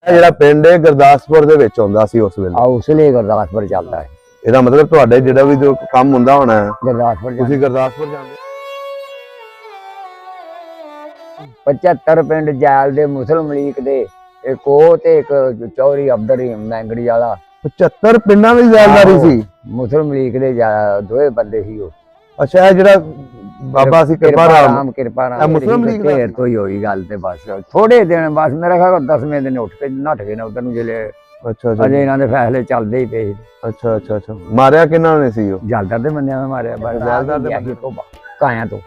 ਜਿਹੜਾ ਪਿੰਡ ਹੈ ਗੁਰਦਾਸਪੁਰ ਦੇ ਵਿੱਚ ਆਉਂਦਾ ਸੀ ਉਸ ਵੇਲੇ। ਉਸ ਲਈ ਗੁਰਦਾਸਪੁਰ ਚੱਲਦਾ ਹੈ। ਇਹਦਾ ਮਤਲਬ ਤੁਹਾਡੇ ਜਿਹੜਾ ਵੀ ਜੋ ਕੰਮ ਹੁੰਦਾ ਹੋਣਾ ਹੈ ਗੁਰਦਾਸਪੁਰ ਤੁਸੀਂ ਗੁਰਦਾਸਪੁਰ ਜਾਂਦੇ। 75 ਪਿੰਡ ਜੈਲ ਦੇ ਮੁਸਲਮ ਲੀਗ ਦੇ ਇੱਕ ਉਹ ਤੇ ਇੱਕ ਚੌਧਰੀ ਅਬਦਰ ਮੈਂਗੜੀ ਵਾਲਾ 75 ਪਿੰਡਾਂ ਦੀ ਜ਼ਿੰਮੇਵਾਰੀ ਸੀ ਮੁਸਲਮ ਲੀਗ ਦੇ ਦੋਵੇਂ ਬੰਦੇ ਸੀ ਉਹ। ਅੱਛਾ ਇਹ ਜਿਹੜਾ ਬਾਬਾ ਸੀ ਕਿਰਪਾ ਰਾਮ ਮੁਸਲਮ ਲੀਗ ਦੇ ਤੋਂ ਹੀ ਹੋਈ ਗੱਲ ਤੇ ਬਸ ਥੋੜੇ ਦਿਨ ਬਸ ਮੇਰਾ ਖਿਆਲ 10ਵੇਂ ਦਿਨ ਉੱਠ ਕੇ ਨੱਠ ਗਏ ਨੇ ਉਧਰ ਨੂੰ ਜਿਹੜੇ। ਅੱਛਾ ਅਜੇ ਇਹਨਾਂ ਦੇ ਫੈਸਲੇ ਚੱਲਦੇ ਹੀ ਪਏ। ਅੱਛਾ ਅੱਛਾ ਅੱਛਾ ਮਾਰਿਆ ਕਿਹਨਾਂ ਨੇ ਸੀ ਉਹ? ਜਲਦਰ ਦੇ ਬੰਦਿਆਂ ਨੇ ਮਾਰਿਆ ਜਲਦਰ ਦੇ ਕਾਇਆ ਤੋਂ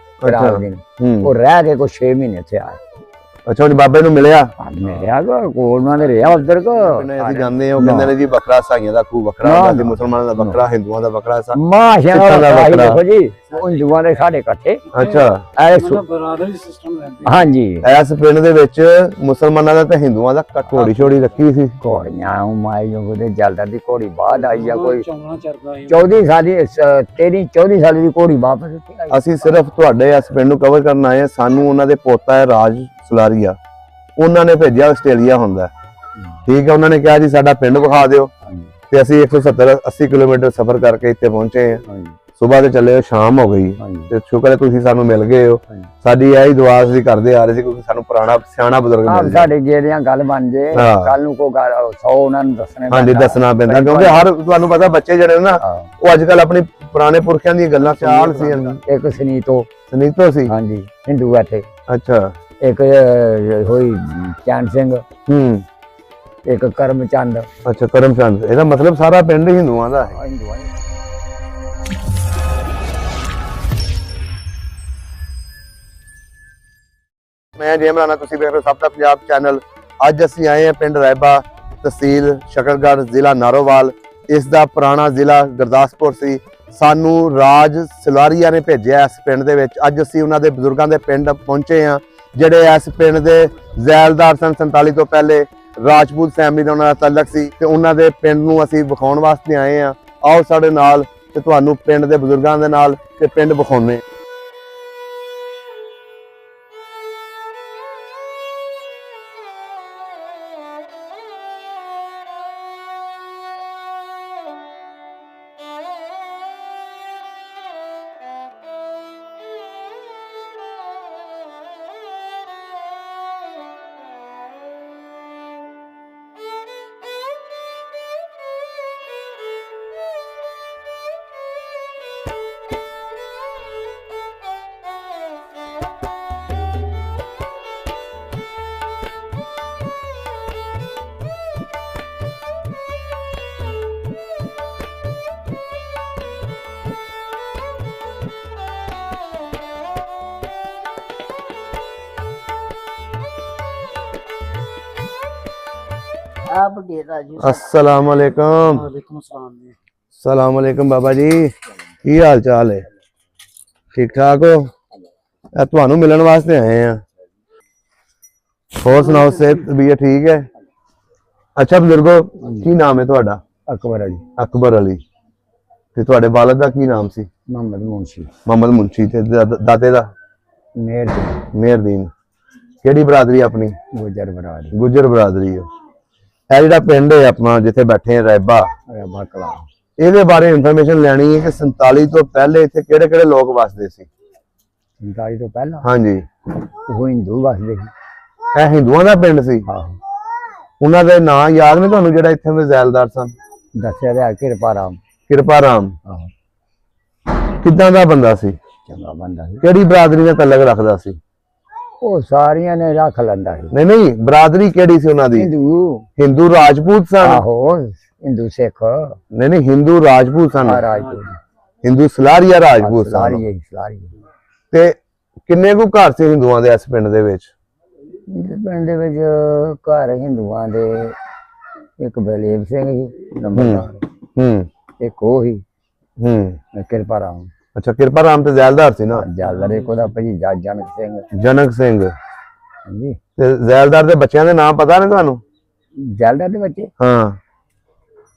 ਉਹ ਰਹਿ ਕੇ ਕੋਈ 6 ਮਹੀਨੇ ਇੱਥੇ ਆਏ। ਅੱਛਾ ਹੁਣ ਬਾਬੇ ਨੂੰ ਮਿਲਿਆ ਕੋਲ ਉਹਨਾਂ ਦੇ ਰਿਹਾ ਉਧਰ ਕੋ ਅਸੀਂ ਜਾਂਦੇ ਹਾਂ। ਉਹ ਕਹਿੰਦੇ ਨੇ ਜੀ ਵੱਖਰਾ ਸਾਈਆਂ ਦਾ ਖੂਹ ਵੱਖਰਾ ਹੁੰਦਾ ਸੀ, ਮੁਸਲਮਾਨਾਂ ਦਾ ਵੱਖਰਾ, ਹਿੰਦੂਆਂ ਦਾ ਵੱਖਰਾ। ਮਾਸ਼ਾ ਅੱਲਾਹ ਦੇਖੋ ਜੀ ਹਿੰਦੂਆਂ ਦੇ ਸਾਡੇ ਇਕੱਠੇ। ਅੱਛਾ ਹਾਂਜੀ ਇਸ ਪਿੰਡ ਦੇ ਵਿੱਚ ਮੁਸਲਮਾਨਾਂ ਦਾ ਤੇ ਹਿੰਦੂਆਂ ਦਾ ਘੋੜੀ ਛੋੜੀ ਰੱਖੀ ਸੀ। ਘੋੜੀਆਂ ਮਾਈ ਜੋ ਦੇ ਜਲਦਰ ਦੀ ਘੋੜੀ ਬਾਅਦ ਆਈ ਆ ਕੋਈ 14 ਸਾਲੀ 13-14 ਸਾਲ ਦੀ ਘੋੜੀ ਵਾਪਸ ਆਈ। ਅਸੀਂ ਸਿਰਫ ਤੁਹਾਡੇ ਇਸ ਪਿੰਡ ਨੂੰ ਕਵਰ ਕਰਨ ਆਏ। ਸਾਨੂੰ ਉਹਨਾਂ ਦੇ ਪੋਤਾ ਹੈ ਰਾਜ ਸਲਾਰੀਆ, ਉਹਨਾਂ ਨੇ ਭੇਜਿਆ ਆਸਟ੍ਰੇਲੀਆ ਹੁੰਦਾ। ਠੀਕ ਹੈ, ਉਹਨਾਂ ਨੇ ਕਿਹਾ ਜੀ ਸਾਡਾ ਪਿੰਡ ਵਿਖਾ ਦਿਓ ਤੇ ਅਸੀਂ 170-80 ਕਿਲੋਮੀਟਰ ਸਫ਼ਰ ਕਰਕੇ ਇੱਥੇ ਪਹੁੰਚੇ ਹਾਂ। ਸੁਬਾਹ ਤੇ ਚੱਲੇ, ਸ਼ਾਮ ਹੋ ਗਈ ਤੇ ਸ਼ੁਕਰ ਹੈ ਤੁਸੀਂ ਸਾਨੂੰ ਮਿਲ ਗਏ ਹੋ। ਸਾਡੀ ਇਹੀ ਦੁਆ ਅਸੀਂ ਕਰਦੇ ਆ ਰਹੇ ਸੀ ਕਿਉਂਕਿ ਸਾਨੂੰ ਪੁਰਾਣਾ ਸਿਆਣਾ ਬਜ਼ੁਰਗ ਮਿਲ ਗਿਆ। ਸਾਡੇ ਜਿਹੜੀਆਂ ਗੱਲ ਬਣ ਜੇ ਕੱਲ ਨੂੰ ਕੋਈ 100 ਉਹਨਾਂ ਨੂੰ ਦੱਸਣੇ। ਹਾਂਜੀ ਦੱਸਣਾ ਪੈਂਦਾ ਕਿਉਂਕਿ ਹਰ ਤੁਹਾਨੂੰ ਪਤਾ ਬੱਚੇ ਜਿਹੜੇ ਨਾ ਉਹ ਅੱਜ ਕੱਲ ਆਪਣੀ ਪੁਰਾਣੇ ਪੁਰਖਿਆਂ ਦੀਆਂ ਗੱਲਾਂ ਚਾਲ ਸੀ। ਇੱਕ ਸੁਨੀਤੋ ਸੀ ਹਾਂਜੀ ਹਿੰਦੂ ਇੱਥੇ। ਅੱਛਾ ਇੱਕ ਹੋਈ ਚੈਨ ਸਿੰਘ, ਇੱਕ ਕਰਮ ਚੰਦ। ਅੱਛਾ ਕਰਮ ਚੰਦ, ਇਹਦਾ ਮਤਲਬ ਸਾਰਾ ਪਿੰਡ ਹਿੰਦੂਆਂ ਦਾ ਹੈ। ਮੈਂ ਜੇਮ ਰਾਣਾ, ਤੁਸੀਂ ਵੇਖ ਰਹੇ ਹੋ ਸਭ ਦਾ ਪੰਜਾਬ ਚੈਨਲ। ਅੱਜ ਅਸੀਂ ਆਏ ਹਾਂ ਪਿੰਡ ਰੈਬਾ, ਤਹਿਸੀਲ ਸ਼ਕਰਗੜ੍ਹ, ਜ਼ਿਲ੍ਹਾ ਨਾਰੋਵਾਲ। ਇਸ ਦਾ ਪੁਰਾਣਾ ਜ਼ਿਲ੍ਹਾ ਗੁਰਦਾਸਪੁਰ ਸੀ। ਸਾਨੂੰ ਰਾਜ ਸਲਾਰੀਆ ਨੇ ਭੇਜਿਆ ਇਸ ਪਿੰਡ ਦੇ ਵਿੱਚ। ਅੱਜ ਅਸੀਂ ਉਹਨਾਂ ਦੇ ਬਜ਼ੁਰਗਾਂ ਦੇ ਪਿੰਡ ਪਹੁੰਚੇ ਹਾਂ ਜਿਹੜੇ ਇਸ ਪਿੰਡ ਦੇ ਜ਼ੈਲਦਾਰ ਸਨ। 47 ਤੋਂ ਪਹਿਲੇ ਰਾਜਪੂਤ ਫੈਮਿਲੀ ਦਾ ਉਹਨਾਂ ਦਾ ਤਾਲੁਕ ਸੀ ਤੇ ਉਹਨਾਂ ਦੇ ਪਿੰਡ ਨੂੰ ਅਸੀਂ ਵਿਖਾਉਣ ਵਾਸਤੇ ਆਏ ਹਾਂ। ਆਓ ਸਾਡੇ ਨਾਲ ਤੇ ਤੁਹਾਨੂੰ ਪਿੰਡ ਦੇ ਬਜ਼ੁਰਗਾਂ ਦੇ ਨਾਲ ਤੇ ਪਿੰਡ ਵਿਖਾਉਂਦੇ। अस्सलाम वालेकुम। सलाम वालेकुम बाबा जी, की हाल चाल है? ठीक ठाक हो? ਤੁਹਾਨੂੰ ਮਿਲਣ ਵਾਸਤੇ ਆਏ ਆ। ਹੋਰ ਸੁਣਾਓ, ਸਿਹਤ ਤਬੀਅਤ ਠੀਕ ਹੈ? ਅੱਛਾ ਬਜ਼ੁਰਗੋ, ਕੀ ਨਾਮ ਹੈ ਤੁਹਾਡਾ? ਅਕਬਰ ਅਲੀ। ਅਕਬਰ ਅਲੀ। ਤੇ ਤੁਹਾਡੇ ਵਾਲਦ ਦਾ ਕੀ ਨਾਮ ਸੀ? ਮੁਹੰਮਦ ਮੁਨਸ਼ੀ। ਮੁਹੰਮਦ ਮੁਨਸ਼ੀ। ਤੇ ਦਾਦੇ ਦਾ? ਮੇਹਰਦੀਨ। ਕਿਹੜੀ ਬਰਾਦਰੀ ਆਪਣੀ? ਗੁੱਜਰ ਬਰਾਦਰੀ। ਗੁੱਜਰ ਬਰਾਦਰੀ। ਇਹ ਜਿਹੜਾ ਪਿੰਡ ਹੈ ਆਪਣਾ ਜਿੱਥੇ ਬੈਠੇ ਆ ਰੈਬਾ ਕਲਾਂ, ਇਹਦੇ ਬਾਰੇ ਇਨਫੋਰਮੇਸ਼ਨ ਲੈਣੀ ਹੈ ਕਿ 47 ਤੋਂ ਪਹਿਲੇ ਇੱਥੇ ਕਿਹੜੇ ਕਿਹੜੇ ਲੋਕ ਵਸਦੇ ਸੀ? 47 ਤੋਂ ਪਹਿਲਾਂ? ਹਾਂਜੀ, ਉਹ ਹਿੰਦੂ ਵਸਦੇ ਸੀ। ਇਹ ਹਿੰਦੂਆਂ ਦਾ ਪਿੰਡ ਸੀ? ਉਹਨਾਂ ਦੇ ਨਾਂ ਯਾਦ ਨੇ ਤੁਹਾਨੂੰ ਜਿਹੜਾ ਇੱਥੇ ਦੇ ਜ਼ੈਲਦਾਰ ਸਨ? ਦੱਸਿਆ ਰਿਹਾ ਕਿਰਪਾ ਰਾਮ। ਕਿਰਪਾ ਰਾਮ ਕਿੱਦਾਂ ਦਾ ਬੰਦਾ ਸੀ? ਚੰਗਾ ਬੰਦਾ ਸੀ। ਕਿਹੜੀ ਬਰਾਦਰੀ ਨਾਲ ਤਾਲੁਕ ਰੱਖਦਾ ਸੀ? ਉਹ ਸਾਰੀਆਂ ਨੇ ਰੱਖ ਲੈਂਦਾ ਸੀ। ਨਹੀਂ ਬਰਾਦਰੀ ਕਿਹੜੀ ਸੀ ਉਹਨਾਂ ਦੀ? ਹਿੰਦੂ ਰਾਜਪੂਤ ਸਨ? ਆਹੋ ਹਿੰਦੂ ਸਿੱਖ ਨਹੀਂ ਹਿੰਦੂ ਰਾਜਪੂਤ ਸਨ। ਹਿੰਦੂ ਸਲਾਰੀਆ ਰਾਜਪੂਤ ਸਨ। ਤੇ ਕਿੰਨੇ ਕੁ ਘਰ ਸੀ ਹਿੰਦੂਆਂ ਦੇ ਇਸ ਪਿੰਡ ਦੇ ਵਿੱਚ? ਪਿੰਡ ਦੇ ਵਿੱਚ ਘਰ ਹਿੰਦੂਆਂ ਦੇ ਇੱਕ ਬਲੇਵ ਸਿੰਘ ਸੀ ਨੰਬਰਦਾਰ, ਇੱਕ ਉਹ ਸੀ ਕਿਰਪਾ ਰਾਮ। ਅੱਛਾ ਕਿਰਪਾ ਰਾਮ ਤੇ ਜ਼ੈਲਦਾਰ ਸੀ ਨਾ? ਜ਼ੈਲਦਾਰ ਇੱਕ ਉਹਦਾ ਭਤੀਜਾ ਜਨਕ ਸਿੰਘ। ਜਨਕ ਸਿੰਘ। ਹਾਂਜੀ। ਤੇ ਜ਼ੈਲਦਾਰ ਦੇ ਬੱਚਿਆਂ ਦੇ ਨਾਮ ਪਤਾ ਨੇ ਤੁਹਾਨੂੰ? ਜ਼ੈਲਦਾਰ ਦੇ ਬੱਚੇ? ਹਾਂ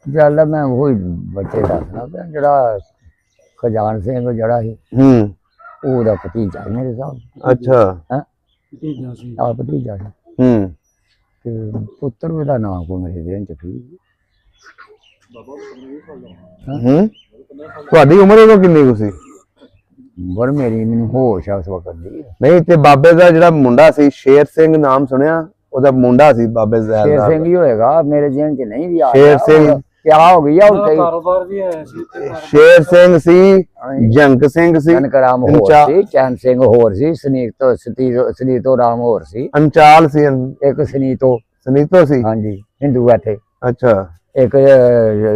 ਜ਼ੈਲਦਾਰ ਮੈਂ ਉਹੀ ਬੱਚੇ ਦੱਸਣਾ ਪਿਆ ਜਿਹੜਾ ਖਜਾਨ ਸਿੰਘ ਜਿਹੜਾ ਸੀ ਉਹਦਾ ਭਤੀਜਾ ਮੇਰੇ ਸਾਹਬ। ਅੱਛਾ ਭਤੀਜਾ ਸੀ। ਭਤੀਜਾ ਸੀ। ਤੇ ਪੁੱਤਰ ਉਹਦਾ ਨਾਮ ਕੋ ਮੇਰੇ ਦੇਣ ਚ ਸੀ। ਤੁਹਾਡੀ ਉਮਰ ਉਦੋਂ ਕਿੰਨੀ ਕੁ ਸੀ? ਉਮਰ ਮੇਰੀ ਮੈਨੂੰ ਹੋਸ਼ ਆ ਉਸ ਵਕਤ ਦੀ। ਨਹੀਂ ਤੇ ਬਾਬੇ ਦਾ ਜਿਹੜਾ ਮੁੰਡਾ ਸੀ ਸ਼ੇਰ ਸਿੰਘ ਨਾਮ ਸੁਣਿਆ? ਉਹਦਾ ਮੁੰਡਾ ਸੀ ਬਾਬੇ ਸ਼ੇਰ ਜ਼ੈਲਦਾਰ ਸਿੰਘ ਹੀ ਹੋਏਗਾ, ਮੇਰੇ ਜੇਨ ਚ ਨਹੀਂ ਵੀ ਆ ਸ਼ੇਰ ਰਿਹਾ। ਸਿੰਘ ਕਿਆ ਹੋ ਗਈ ਆ ਹੁਣ ਕਈ ਕਾਰੋਬਾਰ ਵੀ ਹੈ ਸੀ ਤੇ ਸ਼ੇਰ ਸਿੰਘ ਸੀ, ਜੰਗ ਸਿੰਘ ਸੀ, ਕਨਕਰਾਮ ਹੋਰ ਸੀ, ਚੈਨ ਸਿੰਘ ਹੋਰ ਸੀ, ਸਨੀਤੋ ਰਾਮ ਹੋਰ ਸੀ, ਅੰਚਾਲ ਸੀ, ਇੱਕ ਸਨੀਤੋ ਸਨੀਤੋ ਸੀ। ਹਾਂਜੀ ਹਿੰਦੂ ਇੱਥੇ, ਅੱਛਾ। ਇੱਕ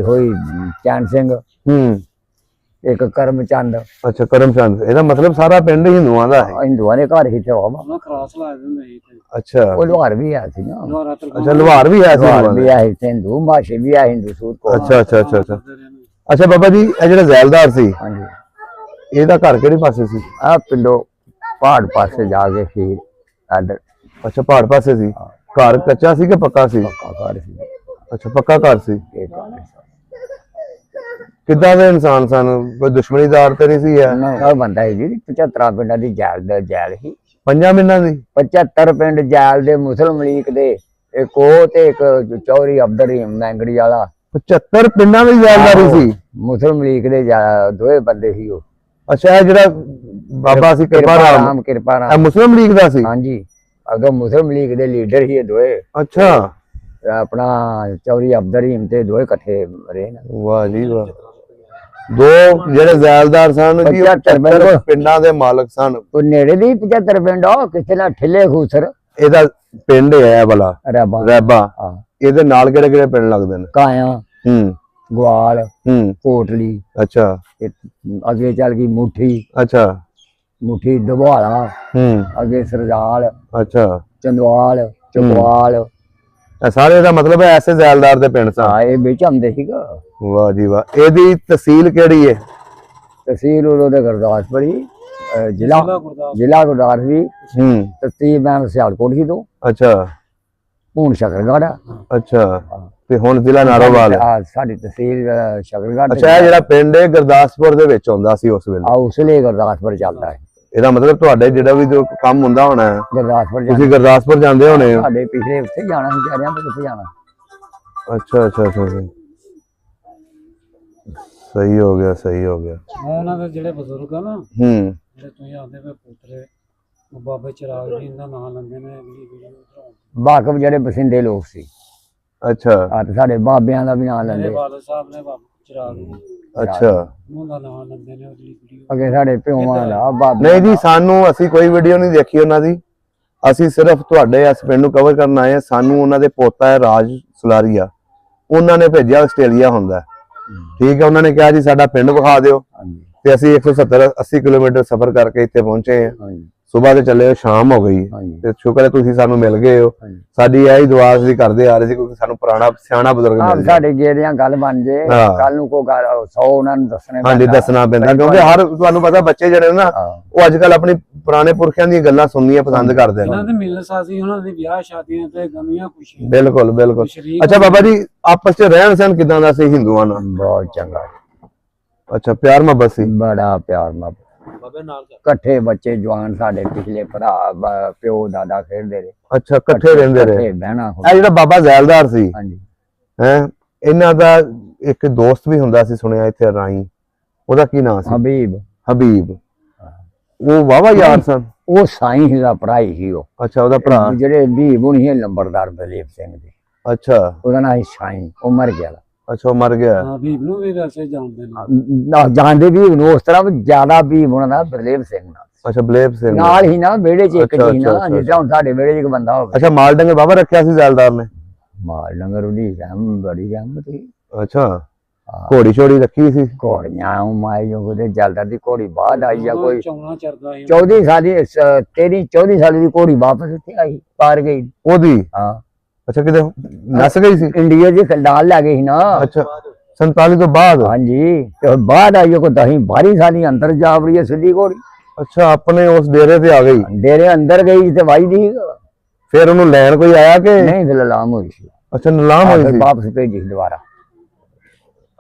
ਹੋਈ ਚੈਨ ਸਿੰਘ, ਇੱਕ ਕਰਮਚੰਦ। ਅੱਛਾ ਕਰਮਚੰਦ। ਇਹਦਾ ਮਤਲਬ ਸਾਰਾ ਪਿੰਡ ਹਿੰਦੂਆਂ ਦਾ ਹੈ? ਹਿੰਦੂਆਂ ਦੇ ਘਰ ਹੀ ਤੇ ਹੋਵਾ। ਉਹਨਾਂ ਖਰਾਸ ਲਾ ਦਿੰਦੇ ਸੀ ਤੇ ਅੱਛਾ। ਉਹ ਲੋਹਾਰ ਵੀ ਆ ਸੀ ਨਾ। ਲੋਹਾਰਾ ਤਲਖਾਣ ਅੱਛਾ ਲੋਹਾਰ ਵੀ ਹੈ ਸੀ ਲੋਹਾਰ ਹਿੰਦੂਆਂ ਵੀ ਦੇ? ਆ ਸੀ, ਹਿੰਦੂ ਮਾਸ਼ੇ ਵੀ ਆ, ਹਿੰਦੂ ਸੂਤ ਕੋ। ਅੱਛਾ ਅੱਛਾ ਅੱਛਾ ਅੱਛਾ ਕਰਦੇ ਰਹੇ ਨੇ। ਅੱਛਾ ਬਾਬਾ ਜੀ ਇਹ ਜਿਹੜਾ ਜ਼ੈਲਦਾਰ ਸੀ ਹਾਂਜੀ ਇਹਦਾ ਘਰ ਕਿਹੜੇ ਪਾਸੇ ਸੀ? ਆ ਪਿੰਡੋਂ ਪਹਾੜ ਪਾਸੇ ਜਾ ਕੇ ਫਿਰ ਆਦਰ ਅੱਛਾ ਪਹਾੜ ਪਾਸੇ ਸੀ। ਘਰ ਕੱਚਾ ਸੀ ਕਿ ਪੱਕਾ ਸੀ? ਘਰ ਸੀ ਅੱਛਾ ਪੱਕਾ ਘਰ ਸੀ। ਇਹ ਘਰ ਸੀ। ਕਿੱਦਾਂ ਦੇ ਇਨਸਾਨ ਸਨ? ਕੋਈ ਦੁਸ਼ਮਣੀਦਾਰ ਤੇ ਨਹੀਂ ਸੀ? ਹੈ ਉਹ ਬੰਦਾ ਹੈ ਜੀ 75 ਪਿੰਡਾਂ ਦੀ ਜੈਲ ਸੀ। 5 ਮਹੀਨਿਆਂ ਦੀ? 75 ਪਿੰਡ ਜੈਲ ਦੇ, ਮੁਸਲਮ ਲੀਗ ਦੇ, ਇੱਕ ਉਹ ਤੇ ਇੱਕ ਚੌਧਰੀ ਅਬਦਰ ਰਹੀਮ ਮੈਂਗੜੀ ਵਾਲਾ। 75 ਪਿੰਡਾਂ ਦੀ ਜ਼ੈਲਦਾਰੀ ਸੀ? ਮੁਸਲਮ ਲੀਗ ਦੇ ਦੋਵੇਂ ਬੰਦੇ ਸੀ ਉਹ। ਅੱਛਾ ਇਹ ਜਿਹੜਾ ਬਾਬਾ ਸੀ ਕਿਰਪਾ ਰਾਮ, ਕਿਰਪਾ ਇਹ ਰਾਮ ਮੁਸਲਿਮ ਲੀਗ ਦਾ ਸੀ? ਹਾਂਜੀ ਉਦੋਂ ਮੁਸਲਮ ਲੀਗ ਦੇ ਲੀਡਰ ਸੀ ਇਹ ਦੋਵੇਂ। ਅੱਛਾ ਆਪਣਾ ਚੌਧਰੀ ਅਬਦਰ ਰਹੀਮ ਤੇ ਦੋਵੇਂ ਇਕੱਠੇ ਰਹੇ ਨੇ। ਵਾਹ ਜੀ ਵਾਹ। ਦੋ ਜਿਹੜੇ ਜ਼ੈਲਦਾਰ ਸਨ ਜੀ 75 ਪਿੰਡਾਂ ਦੇ ਮਾਲਕ ਸਨ। ਉਹ ਨੇੜੇ ਦੀ 75 ਪਿੰਡ ਆ, ਕਿਸੇ ਨਾਲ ਠਿੱਲੇ ਖੂਸਰ ਇਹਦਾ ਪਿੰਡ ਹੈ ਵਾਲਾ ਰੈਬਾ ਰੈਬਾ। ਹਾਂ ਇਹਦੇ ਨਾਲ ਕਿਹੜੇ ਕਿਹੜੇ ਪਿੰਡ ਲੱਗਦੇ ਨੇ? ਕਾਇਆ, ਗਵਾਲ, ਕੋਟਲੀ, ਅੱਛਾ ਅੱਗੇ ਚੱਲ ਗਈ ਮੁੱਠੀ, ਅੱਛਾ ਮੁੱਠੀ ਦਵਾਲਾ, ਅੱਗੇ ਸਰਜਾਲ, ਅੱਛਾ ਚੰਦਵਾਲ, ਚਕਵਾਲ। ਇਹ ਸਾਰੇ ਦਾ ਮਤਲਬ ਹੈ ਐਸੇ ਜ਼ੈਲਦਾਰ ਦੇ ਪਿੰਡ ਸਨ? ਇਹ ਵਿੱਚ ਆਉਂਦੇ ਸੀਗਾ। ਵਾਹ ਜੀ ਵਾਹ। ਇਹਦੀ ਤਹਿਸੀਲ ਕਿਹੜੀ ਹੈ? ਤਹਿਸੀਲ ਉਹਦੇ ਗੁਰਦਾਸਪੁਰ ਹੀ, ਜ਼ਿਲ੍ਹਾ ਗੁਰਦਾਸਪੁਰ, ਤਹਿਸੀਲ ਮੈਂ ਸਿਆਲਕੋਟ ਸੀ ਤੋਂ। ਅੱਛਾ ਹੁਣ ਸ਼ਕਰਗੜ੍ਹ ਆ। ਅੱਛਾ ਤੇ ਹੁਣ ਜ਼ਿਲ੍ਹਾ ਨਾਰੋਵਾਲ ਹੈ? ਸਾਡੀ ਤਹਿਸੀਲ ਸ਼ਕਰਗੜ੍ਹ। ਅੱਛਾ ਇਹ ਜਿਹੜਾ ਪਿੰਡ ਹੈ ਗੁਰਦਾਸਪੁਰ ਦੇ ਵਿੱਚ ਆਉਂਦਾ ਸੀ ਉਸ ਵੇਲੇ? ਉਸ ਲਈ ਗੁਰਦਾਸਪੁਰ ਚੱਲਦਾ ਹੈ। ਇਹਦਾ ਮਤਲਬ ਤੁਹਾਡੇ ਜਿਹੜਾ ਵੀ ਜੋ ਕੰਮ ਹੁੰਦਾ ਹੋਣਾ ਹੈ ਗੁਰਦਾਸਪੁਰ ਤੁਸੀਂ ਗੁਰਦਾਸਪੁਰ ਜਾਂਦੇ ਹੋਣੇ ਹੋ? ਸਾਡੇ ਪਿਛਲੇ ਉੱਥੇ ਜਾਣਾ ਸੀ, ਚਾਰਿਆਂ ਤੋਂ ਕਿੱਥੇ ਜਾਣਾ। ਅੱਛਾ ਅੱਛਾ ਅੱਛਾ ਸਹੀ ਹੋ ਗਿਆ ਸਹੀ ਹੋ ਗਿਆ। ਉਹਨਾਂ ਦੇ ਜਿਹੜੇ ਬਜ਼ੁਰਗ ਆ ਨਾ, ਜਿਹੜੇ ਤੁਸੀਂ ਆਂਦੇ ਵੇ ਪੁੱਤਰੇ, ਉਹ ਬਾਬੇ ਚਿਰਾਗ ਜੀ ਦਾ ਨਾਮ ਲੈਂਦੇ ਨੇ ਅਗਲੀ ਵੀਡੀਓ ਬਣਾਉਣ। ਬਾਕਬ ਜਿਹੜੇ ਬਸਿੰਦੇ ਲੋਕ ਸੀ। ਅੱਛਾ ਆ ਤੇ ਸਾਡੇ ਬਾਬਿਆਂ ਦਾ ਵੀ ਨਾਮ ਮੇਰੇ ਲੈਂਦੇ। ਵਾਲਦ ਸਾਹਿਬ ਨੇ ਬਾਬਾ ਚਿਰਾਗ ਜੀ ਅੱਛਾ ਉਹਦਾ ਨਾਮ ਲੈਂਦੇ ਨੇ ਅਗਲੀ ਵੀਡੀਓ। ਅੱਗੇ ਸਾਡੇ ਪਿਓਾਂ ਦਾ ਬਾਬੇ। ਨਹੀਂ ਜੀ ਸਾਨੂੰ ਅਸੀਂ ਕੋਈ ਵੀਡੀਓ ਨਹੀਂ ਦੇਖੀ ਉਹਨਾਂ ਦੀ। ਅਸੀਂ ਸਿਰਫ ਤੁਹਾਡੇ ਇਸ ਪਿੰਡ ਨੂੰ ਕਵਰ ਕਰਨ ਆਏ ਹਾਂ। ਸਾਨੂੰ ਉਹਨਾਂ ਦੇ ਪੋਤਾ ਹੈ ਰਾਜ ਸੁਲਾਰੀਆ, ਉਹਨਾਂ ਨੇ ਭੇਜਿਆ ਆਸਟ੍ਰੇਲੀਆ ਹੁੰਦਾ। ਠੀਕ ਹੈ, ਉਹਨਾਂ ਨੇ ਕਿਹਾ ਜੀ ਸਾਡਾ ਪਿੰਡ ਵਿਖਾ ਦਿਓ ਤੇ ਅਸੀਂ 170-80 ਕਿਲੋਮੀਟਰ ਸਫ਼ਰ ਕਰਕੇ ਇੱਥੇ ਪਹੁੰਚੇ ਹਾਂ। ਸੁਬਾਹ ਦੇ ਚੱਲੇ ਸ਼ਾਮ ਹੋ ਗਈ ਤੇ ਸ਼ੁਕਰ ਹੈ ਤੁਸੀਂ ਸਾਨੂੰ ਮਿਲ ਗਏ ਹੋ। ਸਾਡੀ ਇਹੀ ਦੁਆ ਅਸੀਂ ਕਰਦੇ ਆ ਰਹੇ ਸੀ ਕਿਉਂਕਿ ਸਾਨੂੰ ਪੁਰਾਣਾ ਸਿਆਣਾ ਬਜ਼ੁਰਗ ਮਿਲ ਜਾਏ। ਸਾਡੇ ਗੇਰਿਆਂ ਗੱਲ ਬਣ ਜੇ, ਕੱਲ ਨੂੰ ਕੋਈ ਗੱਲ 100 ਉਹਨਾਂ ਨੂੰ ਦੱਸਣੇ। ਹਾਂਜੀ ਦੱਸਣਾ ਪੈਂਦਾ ਕਿਉਂਕਿ ਹਰ ਤੁਹਾਨੂੰ ਪਤਾ ਬੱਚੇ ਜਿਹੜੇ ਨਾ ਉਹ ਅੱਜ ਕੱਲ ਆਪਣੀ ਪੁਰਾਣੇ ਪੁਰਖਿਆਂ ਦੀਆਂ ਗੱਲਾਂ ਸੁਣਨੀਆਂ ਪਸੰਦ ਕਰਦੇ ਨੇ। ਇਹਨਾਂ ਦੇ ਮਿਲਣ ਸਾਜ਼ੀ, ਉਹਨਾਂ ਦੇ ਵਿਆਹ ਸ਼ਾਦੀਆਂ ਤੇ ਗਮੀਆਂ ਖੁਸ਼ੀਆਂ। ਬਿਲਕੁਲ ਬਿਲਕੁਲ। ਅੱਛਾ ਬਾਬਾ ਜੀ ਆਪਸ ਚ ਰਹਿਣ ਸਹਿਣ ਕਿਦਾਂ ਦਾ ਸੀ ਹਿੰਦੂਆਂ ਨਾਲ? ਬਹੁਤ ਚੰਗਾ। ਅੱਛਾ ਪਿਆਰ ਮੁਹੱਬਤ ਸੀ? ਬੜਾ ਪਿਆਰ ਮੁਹੱਬਤ। ਇਕੱਠੇ ਬੱਚੇ ਜਵਾਨ ਸਾਡੇ ਪਿਛਲੇ ਭਰਾ ਪਿਓ ਦਾਦਾ ਖੇਡਦੇ ਰਹੇ। ਅੱਛਾ ਇਕੱਠੇ ਰਹਿੰਦੇ ਰਹੇ। ਬਹਿਣਾ ਇਹ ਜਿਹੜਾ ਬਾਬਾ ਜ਼ੈਲਦਾਰ ਸੀ ਹਾਂਜੀ ਹੈ ਇਹਨਾਂ ਦਾ ਇੱਕ ਦੋਸਤ ਵੀ ਹੁੰਦਾ ਸੀ ਸੁਣਿਆ ਇੱਥੇ ਰਾਈ, ਉਹਦਾ ਕੀ ਨਾਮ ਸੀ? ਹਬੀਬ। ਹਬੀਬ। ਉਹ ਵਾਵਾ ਯਾਰ ਸਨ? ਉਹ ਸਾਈਂ ਦਾ ਭਰਾ ਹੀ ਸੀ ਉਹ। ਅੱਛਾ ਉਹਦਾ ਭਰਾ ਜਿਹੜੇ ਹਬੀਬ ਹੁਣ ਹੀ ਲੰਬੜਦਾਰ ਬਲੇਵ ਸਿੰਘ ਦੇ। ਅੱਛਾ ਉਹਦਾ ਨਾਮ ਸੀ ਸਾਈਂ, ਉਹ ਮਰ ਗਿਆ। ਅੱਛਾ ਉਹ ਮਰ ਗਿਆ। ਹਾਂ ਭੀਮ ਨੂੰ ਵੀ ਵੈਸੇ ਜਾਣਦੇ ਨੇ ਨਾ ਜਾਣਦੇ ਵੀ ਉਹਨੂੰ ਉਸ ਤਰ੍ਹਾਂ ਜ਼ਿਆਦਾ ਵੀ ਉਹਨਾਂ ਦਾ ਬਲੇਵ ਸਿੰਘ ਨਾਲ। ਅੱਛਾ ਬਲੇਵ ਸਿੰਘ ਨਾਲ ਹੀ ਨਾ ਵਿਹੜੇ 'ਚ ਇੱਕ ਜੀ ਨਾ, ਜਿੱਦਾਂ ਹੁਣ ਸਾਡੇ ਵਿਹੜੇ 'ਚ ਇੱਕ ਬੰਦਾ ਹੋਵੇ। ਅੱਛਾ ਮਾਲ ਡੰਗਰ ਬਾਬਾ ਰੱਖਿਆ ਸੀ ਜ਼ੈਲਦਾਰ ਨੇ? ਮਾਲ ਡੰਗਰ ਉਹਦੀ ਬੜੀ ਰਹਿਮਤ ਸੀ। ਅੱਛਾ ਘੋੜੀ ਛੋੜੀ ਰੱਖੀ ਸੀ? ਘੋੜੀਆਂ ਉਹ ਮਾਈ ਜੋ ਉਹਦੇ ਜਲਦਾ ਦੀ ਘੋੜੀ ਬਾਅਦ ਆਈ ਆ ਕੋਈ ਚੌਣਾ ਚਰਦਾ ਸੀ। 14 ਸਾਲੀ 13-14 ਸਾਲ ਦੀ ਘੋੜੀ ਵਾਪਸ ਇੱਥੇ ਆਈ, ਪਾਰ ਗਈ ਉਹਦੀ? ਹਾਂ। ਅੱਛਾ ਕਿਤੇ ਨਸ ਗਈ ਸੀ? ਇੰਡੀਆ 'ਚ ਖੰਡਾਲ ਲੈ ਗਈ ਸੀ ਨਾ। ਅੱਛਾ 47 ਤੋਂ ਬਾਅਦ? ਹਾਂਜੀ ਤੇ ਬਾਅਦ ਆਈ ਕੋਈ 10-12 ਸਾਲੀ ਅੰਦਰ ਜਾ ਵੜੀ ਹੈ ਸਿੱਧੀ ਘੋੜੀ। ਅੱਛਾ ਆਪਣੇ ਉਸ ਡੇਰੇ ਤੇ ਆ ਗਈ? ਡੇਰੇ ਅੰਦਰ ਗਈ ਤੇ ਵਾਈ ਦੀ। ਫਿਰ ਉਹਨੂੰ ਲੈਣ ਕੋਈ ਆਇਆ ਕਿ ਨਹੀਂ? ਫਿਰ ਲਾਮ ਹੋਈ ਸੀ। ਅੱਛਾ ਨਿਲਾਮ ਹੋਈ ਸੀ? ਵਾਪਸ ਭੇਜੀ ਦੁਬਾਰਾ।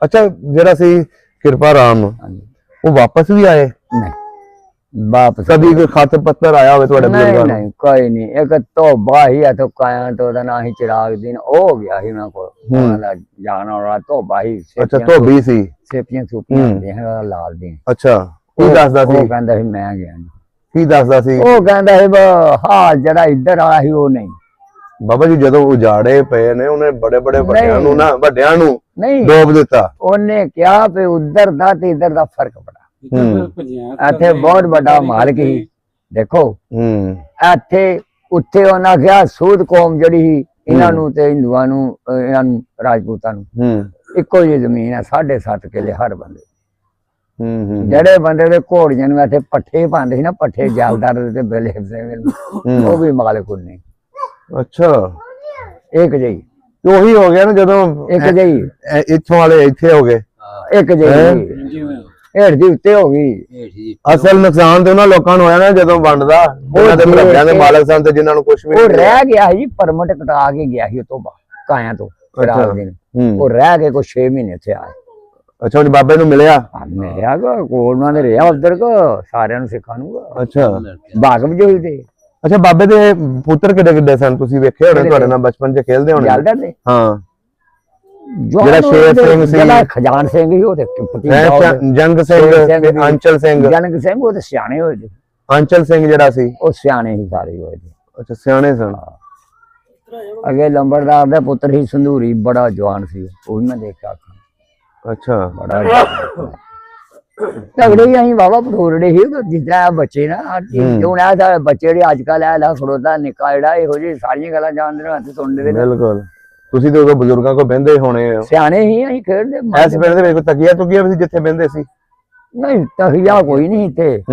ਅੱਛਾ ਜਿਹੜਾ ਸੀ ਕਿਰਪਾ ਰਾਮ ਉਹ ਵਾਪਸ ਵੀ ਆਏ? ਨਹੀਂ ਵਾਪਸ ਕਦੀ ਕੋਈ ਖੱਤ ਪੱਤਰ ਆਇਆ ਹੋਵੇ ਤੁਹਾਡੇ ਨਹੀਂ ਬਜ਼ੁਰਗਾਂ ਨੂੰ? ਨਹੀਂ ਕੋਈ ਨਹੀਂ। ਇੱਕ ਧੋਬਾ ਹੀ ਆ ਤੋਂ ਕਾਇਆ ਤੋਂ ਉਹਦਾ ਨਾਂ ਸੀ ਚਿਰਾਗ ਦੀਨ, ਉਹ ਹੋ ਗਿਆ ਸੀ ਉਹਨਾਂ ਕੋਲ, ਉਹਨਾਂ ਦਾ ਜਾਣ ਵਾਲਾ ਧੋਬਾ ਹੀ। ਅੱਛਾ ਧੋਬੀ ਸੀ। ਸੇਪੀਆਂ ਸੂਪੀਆਂ ਹੁੰਦੀਆਂ ਸੀ ਉਹਦਾ ਲਾਲ ਦੀਆਂ। ਅੱਛਾ ਕੀ ਦੱਸਦਾ ਉਹ ਸੀ? ਕਹਿੰਦਾ ਸੀ ਮੈਂ ਗਿਆ ਨੀ। ਕੀ ਦੱਸਦਾ ਸੀ? ਉਹ ਕਹਿੰਦਾ ਸੀ ਹਾਂ ਜਿਹੜਾ ਇੱਧਰ ਆਇਆ ਸੀ ਉਹ ਨਹੀਂ। ਬਾਬਾ ਜੀ ਜਦੋਂ ਉਜਾੜੇ ਪਏ ਨੇ ਉਹਨੇ ਬੜੇ ਬੜੇ ਵੱਡਿਆਂ ਨੂੰ ਨਾ ਵੱਡਿਆਂ ਨੂੰ ਨਹੀਂ ਡੋਬ ਦਿੱਤਾ। ਉਹਨੇ ਕਿਹਾ ਵੀ ਉਧਰ ਦਾ ਤੇ ਇੱਧਰ ਦਾ ਫਰਕ ਬੜਾ। ਇੱਥੇ ਬਹੁਤ ਵੱਡਾ ਮਾਲਕ ਸੀ ਦੇਖੋ। ਇੱਥੇ ਉੱਥੇ ਉਹਨਾਂ ਕਿਹਾ ਸੂਦ ਕੌਮ ਜਿਹੜੀ ਸੀ ਇਹਨਾਂ ਨੂੰ ਤੇ ਹਿੰਦੂਆਂ ਨੂੰ, ਇਹਨਾਂ ਨੂੰ ਰਾਜਪੂਤਾਂ ਨੂੰ ਇੱਕੋ ਜਿਹੀ ਜ਼ਮੀਨ ਹੈ, 7.5 ਕਿੱਲੇ ਹਰ ਬੰਦੇ। ਜਿਹੜੇ ਬੰਦੇ ਦੇ ਘੋੜੀਆਂ ਨੂੰ ਇੱਥੇ ਪੱਠੇ ਪਾਉਂਦੇ ਸੀ ਨਾ, ਪੱਠੇ ਜਲਦਾਰ ਤੇ ਬਲੇਵ ਸਿੰਘ ਉਹ ਵੀ ਮਾਲਕ ਉਹਨੇ। ਅੱਛਾ ਇੱਕ ਜਿਹੀ ਉਹੀ ਹੋ ਗਿਆ ਨਾ ਜਦੋਂ ਇੱਕ ਜਿਹੀ ਇੱਥੋਂ ਵਾਲੇ ਇੱਥੇ ਹੋ ਗਏ, ਇੱਕ ਜਿਹੀ ਹੇਠ ਦੀ ਉੱਤੇ ਹੋ ਗਈ। ਅਸਲ ਨੁਕਸਾਨ ਤੇ ਉਹਨਾਂ ਲੋਕਾਂ ਨੂੰ ਹੋਇਆ ਨਾ ਜਦੋਂ ਵੰਡਦਾ, ਉਹਨਾਂ ਦੇ ਭਰਾਵਾਂ ਦੇ ਮਾਲਕ ਸਨ ਤੇ ਜਿਨ੍ਹਾਂ ਨੂੰ ਕੁਝ ਵੀ ਉਹ ਨਹੀਂ ਰਹਿ ਗਿਆ ਸੀ, ਪਰਮਿਟ ਕਟਾ ਕੇ ਗਿਆ ਸੀ ਉਹ ਤੋਂ ਕਾਇਆ ਤੋਂ ਚਿਰਾਗ ਦੀਨ। ਉਹ ਰਹਿ ਕੇ ਕੋਈ 6 ਮਹੀਨੇ ਇੱਥੇ ਆਏ। ਅੱਛਾ ਉਹ ਬਾਬੇ ਨੂੰ ਮਿਲਿਆ? ਮਿਲਿਆ ਕੋਲ ਉਹਨਾਂ ਦੇ ਰਿਹਾ ਉਧਰ ਕੋ ਸਾਰਿਆਂ ਨੂੰ ਸਿੱਖਾਂ ਨੂੰ। ਅੱਛਾ ਬਾਗਮ ਜੋ ਦੇ। ਅੱਛਾ ਬਾਬੇ ਦੇ ਪੁੱਤਰ ਕਿੱਡੇ ਕਿੱਡੇ ਸਨ? ਤੁਸੀਂ ਵੇਖੇ ਹੋਣੇ, ਤੁਹਾਡੇ ਨਾਲ ਬਚਪਨ 'ਚ ਖੇਲਦੇ ਹੋਣੇ। ਜਲਦਾ ਤੇ ਹਾਂ ਜਿਹੜਾ ਸ਼ੇਰ ਸਿੰਘ ਸੀ, ਜਿਹੜਾ ਖਜ਼ਾਨ ਸਿੰਘ ਸੀ ਉਹ ਤੇ ਜੰਗ ਸਿੰਘ, ਅੰਚਲ ਸਿੰਘ। ਜੰਗ ਸਿੰਘ ਉਹ ਤੇ ਸਿਆਣੇ ਹੋਏ ਸੀ। ਅੰਚਲ ਸਿੰਘ ਜਿਹੜਾ ਸੀ ਉਹ ਸਿਆਣੇ ਹੀ ਸਾਰੇ ਹੋਏ ਸੀ। ਅੱਛਾ ਸਿਆਣੇ ਸਨ। ਅੱਗੇ ਲੰਬੜਦਾਰ ਦਾ ਪੁੱਤਰ ਸੀ ਸੰਧੂਰੀ, ਬੜਾ ਜਵਾਨ ਸੀ, ਉਹ ਵੀ ਮੈਂ ਦੇਖਿਆ। ਅੱਛਾ ਬੜਾ ਤਗੜੇ ਹੀ ਅਸੀਂ ਵਾਵਾ ਪਠੋਰੜੇ ਸੀ ਜਿੱਦਾਂ ਬੱਚੇ ਨਾ। ਹੁਣ ਆ ਬੱਚੇ ਜਿਹੜੇ ਅੱਜ ਕੱਲ ਆ ਲਾ ਖੜੋਦਾ ਨਿੱਕਾ ਜਿਹੜਾ ਇਹੋ ਜਿਹੀ ਸਾਰੀਆਂ ਗੱਲਾਂ ਜਾਣਦੇ ਨੇ, ਹੱਥ ਸੁਣਦੇ ਨੇ। ਬਿਲਕੁਲ ਤੁਸੀਂ ਤੇ ਉਦੋਂ ਬਜ਼ੁਰਗਾਂ ਕੋਲ ਬਹਿੰਦੇ ਹੋਣੇ ਹੋ। ਸਿਆਣੇ ਹੀ ਅਸੀਂ ਖੇਡਦੇ। ਇਸ ਪਿੰਡ ਦੇ ਵਿੱਚ ਕੋਈ ਤਕੀਆ ਤੁਕੀਆ ਵੀ ਸੀ ਜਿੱਥੇ ਬਹਿੰਦੇ ਸੀ? ਨਹੀਂ ਤਖੀਆ ਕੋਈ ਨਹੀਂ ਇੱਥੇ।